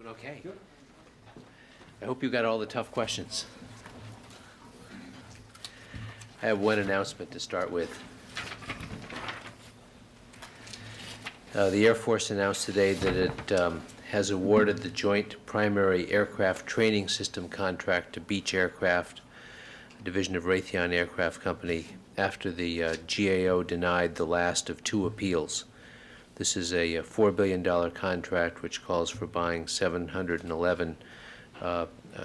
Okay. I hope you got all the tough questions. I have one announcement to start with. The Air Force announced today that it has awarded the Joint Primary Aircraft Training System contract to Beech Aircraft, a division of Raytheon Aircraft Company, after the GAO denied the last of two appeals. This is a $4 billion contract which calls for buying 711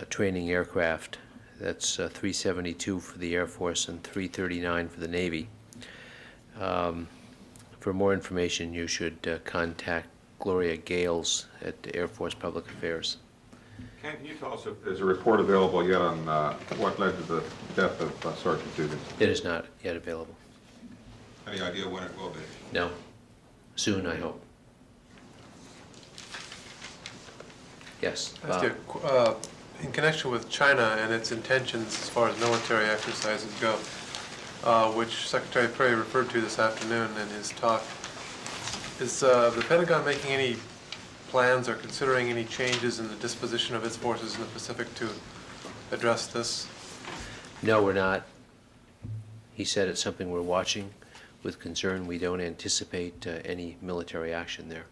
training aircraft. That's 372 for the Air Force and 339 for the Navy. For more information, you should contact Gloria Gales at Air Force Public Affairs. Ken, can you tell us if there's a report available yet on what led to the death of Sergeant Dugan? It is not yet available. Any idea when it will be? No. Soon, I hope. Yes. In connection with China and its intentions as far as military exercises go, which Secretary Perry referred to this afternoon in his talk, is the Pentagon making any plans or considering any changes in the disposition of its forces in the Pacific to address this? No, we're not. He said it's something we're watching with concern. We don't anticipate any military action there.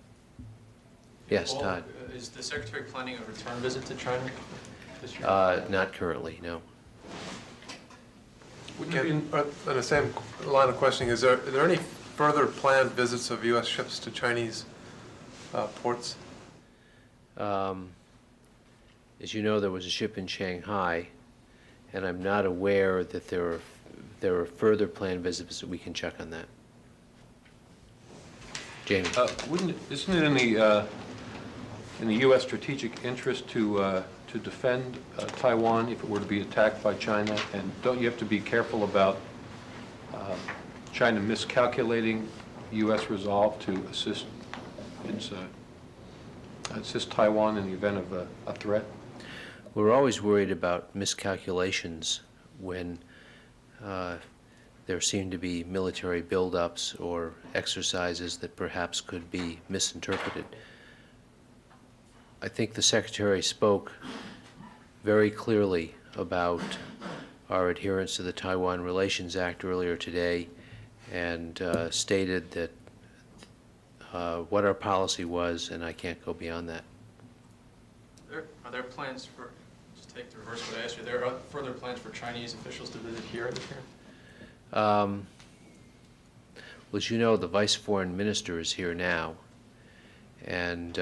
Yes, Todd? Is the Secretary planning a return visit to China this year? Not currently, no. On the same line of questioning, are there any further planned visits of U.S. ships to Chinese ports? As you know, there was a ship in Shanghai, and I'm not aware that there are further planned visits. We can check on that. Jamie? Isn't it in the U.S. strategic interest to defend Taiwan if it were to be attacked by China? And don't you have to be careful about China miscalculating U.S. resolve to assist Taiwan in the event of a threat? We're always worried about miscalculations when there seem to be military buildups or exercises that perhaps could be misinterpreted. I think the Secretary spoke very clearly about our adherence to the Taiwan Relations Act earlier today and stated that what our policy was, and I can't go beyond that. Are there plans for, just take the reverse what I asked you, there are further plans for Chinese officials to visit here this year? Well, as you know, the Vice Foreign Minister is here now, and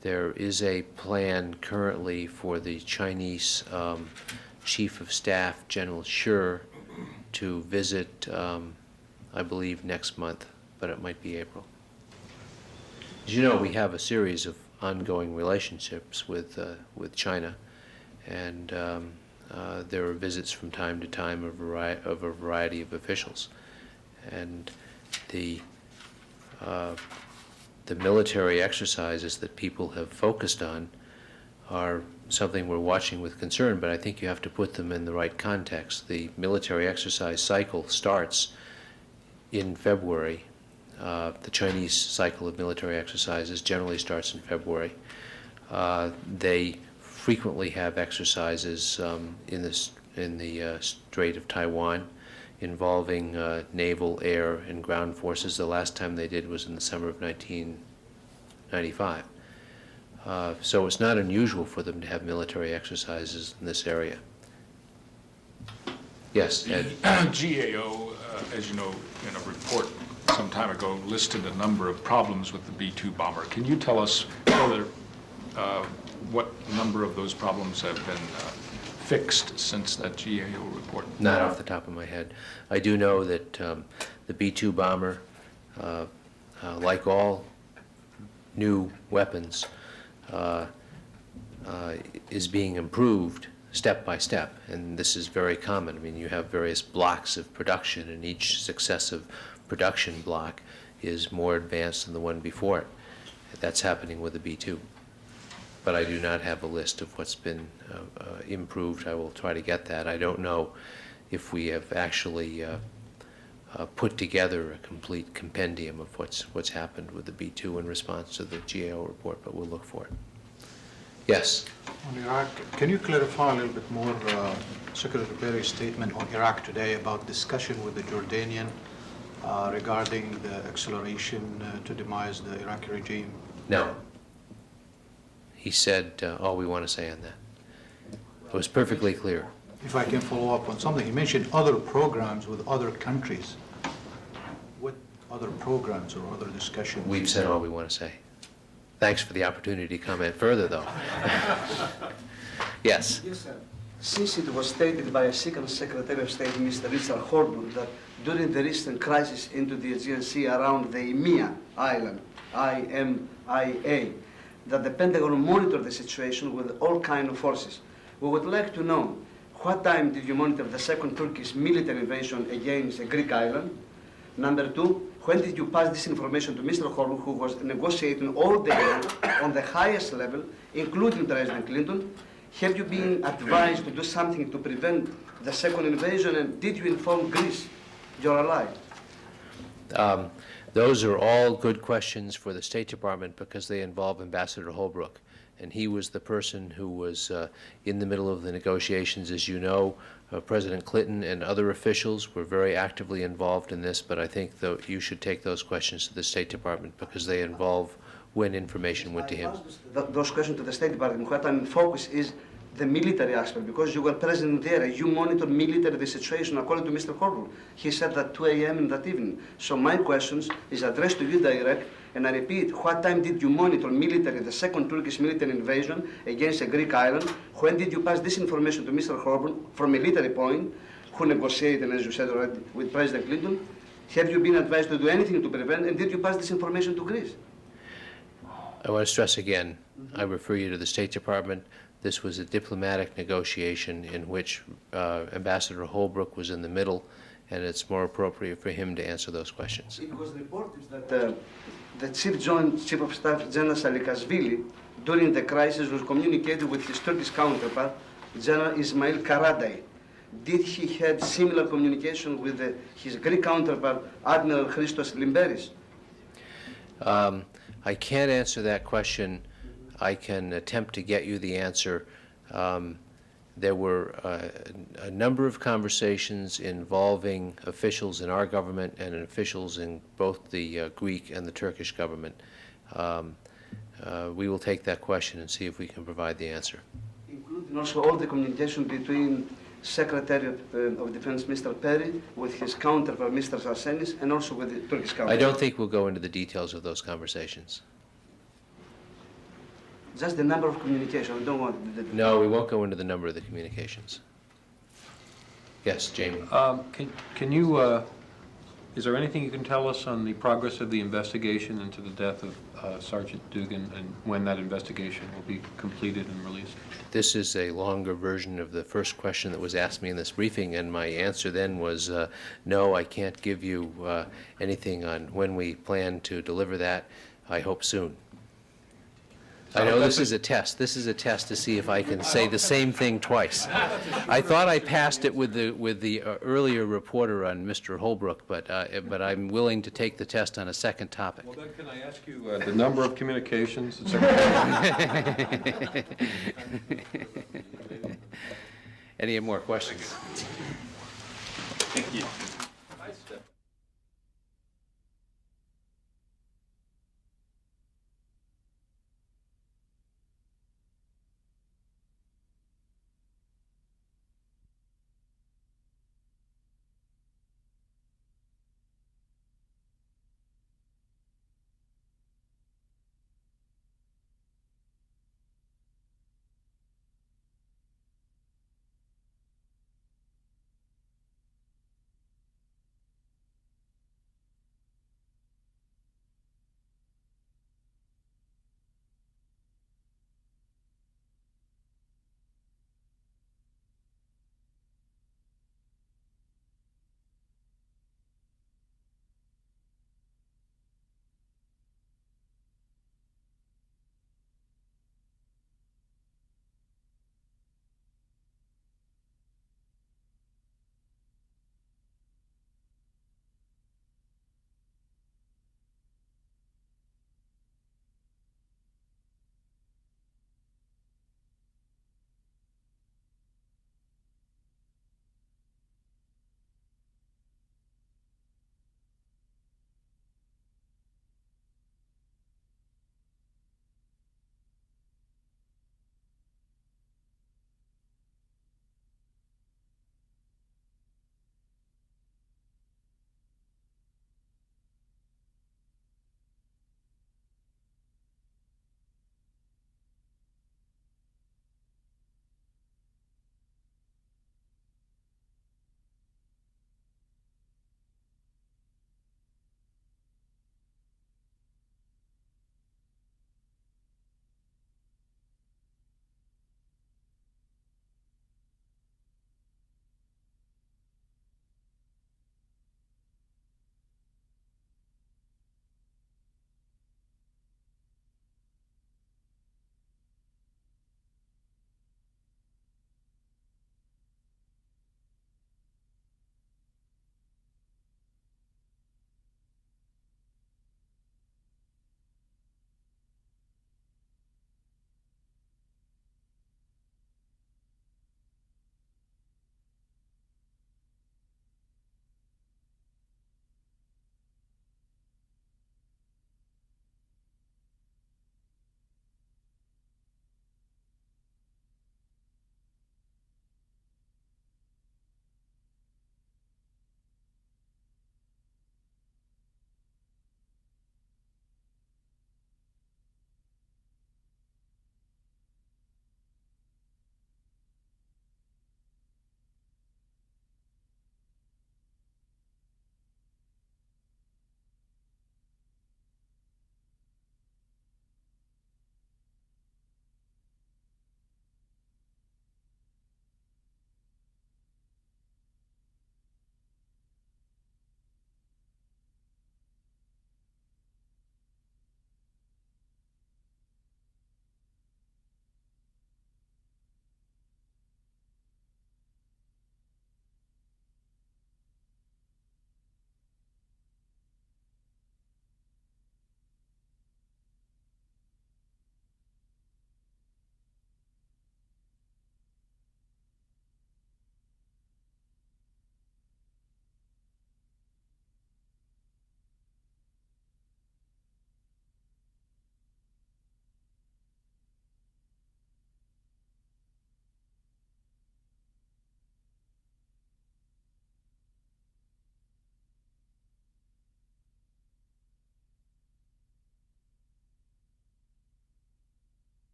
there is a plan currently for the Chinese Chief of Staff, General Shi, to visit, I believe, next month, but it might be April. As you know, we have a series of ongoing relationships with China, and there are visits from time to time of a variety of officials, and the military exercises that people have focused on are something we're watching with concern, but I think you have to put them in the right context. The military exercise cycle starts in February. The Chinese cycle of military exercises generally starts in February. They frequently have exercises in the Strait of Taiwan involving naval, air, and ground forces. The last time they did was in the summer of 1995. So it's not unusual for them to have military exercises in this area. Yes, Ed? GAO, as you know, in a report some time ago, listed a number of problems with the B-2 bomber. Can you tell us whether, what number of those problems have been fixed since that GAO report? Not off the top of my head. I do know that the B-2 bomber, like all new weapons, is being improved step by step, and this is very common. I mean, you have various blocks of production, and each successive production block is more advanced than the one before it. That's happening with the B-2. But I do not have a list of what's been improved. I will try to get that. I don't know if we have actually put together a complete compendium of what's happened with the B-2 in response to the GAO report, but we'll look for it. Yes. On Iraq, can you clarify a little bit more Secretary Perry's statement on Iraq today about discussion with the Jordanian regarding the acceleration to demise the Iraqi regime? No. He said all we want to say on that. It was perfectly clear. If I can follow up on something, he mentioned other programs with other countries. What other programs or other discussions? We've said all we want to say. Thanks for the opportunity to comment further, though. Yes. Yes, sir. Since it was stated by a second Secretary of State, Mr. Richard Holbrooke, that during the recent crisis into the Aegean Sea around the EMEA island, IMIA, that the Pentagon monitored the situation with all kinds of forces. We would like to know, what time did you monitor the second Turkish military invasion against a Greek island? Number two, when did you pass this information to Mr. Holbrooke, who was negotiating all day long on the highest level, including President Clinton? Have you been advised to do something to prevent the second invasion, and did you inform Greece, your ally? Those are all good questions for the State Department because they involve Ambassador Holbrooke. And he was the person who was in the middle of the negotiations. As you know, President Clinton and other officials were very actively involved in this, but I think that you should take those questions to the State Department because they involve when information went to him. Those questions to the State Department. What I'm focused is the military aspect, because you were present there. You monitored military the situation according to Mr. Holbrooke. He said that 2 a.m. in that evening. So my questions is addressed to you direct, and I repeat, what time did you monitor military, the second Turkish military invasion against a Greek island? When did you pass this information to Mr. Holbrooke from a military point, who negotiated, as you said already, with President Clinton? Have you been advised to do anything to prevent, and did you pass this information to Greece? I want to stress again, I refer you to the State Department. This was a diplomatic negotiation in which Ambassador Holbrooke was in the middle, and it's more appropriate for him to answer those questions. It was reported that the Joint Chief of Staff, General Salikashvili, during the crisis was communicating with his Turkish counterpart, General Ismail Karaday. Did he have similar communication with his Greek counterpart, Admiral Christos Limberis? I can't answer that question. I can attempt to get you the answer. There were a number of conversations involving officials in our government and officials in both the Greek and the Turkish government. We will take that question and see if we can provide the answer. Including also all the communication between Secretary of Defense Mr. Perry with his counterpart Mr. Sarsenis, and also with the Turkish counterpart. I don't think we'll go into the details of those conversations. Just the number of communication. I don't want the No, we won't go into the number of the communications. Yes, Jamie. Can you, is there anything you can tell us on the progress of the investigation into the death of Sergeant Dugan, and when that investigation will be completed and released? This is a longer version of the first question that was asked me in this briefing, and my answer then was, no, I can't give you anything on when we plan to deliver that. I hope soon. I know this is a test. This is a test to see if I can say the same thing twice. I thought I passed it with the earlier reporter on Mr. Holbrooke, but I'm willing to take the test on a second topic. Well, then, can I ask you the number of communications that Secretary... Any more questions? Thank you.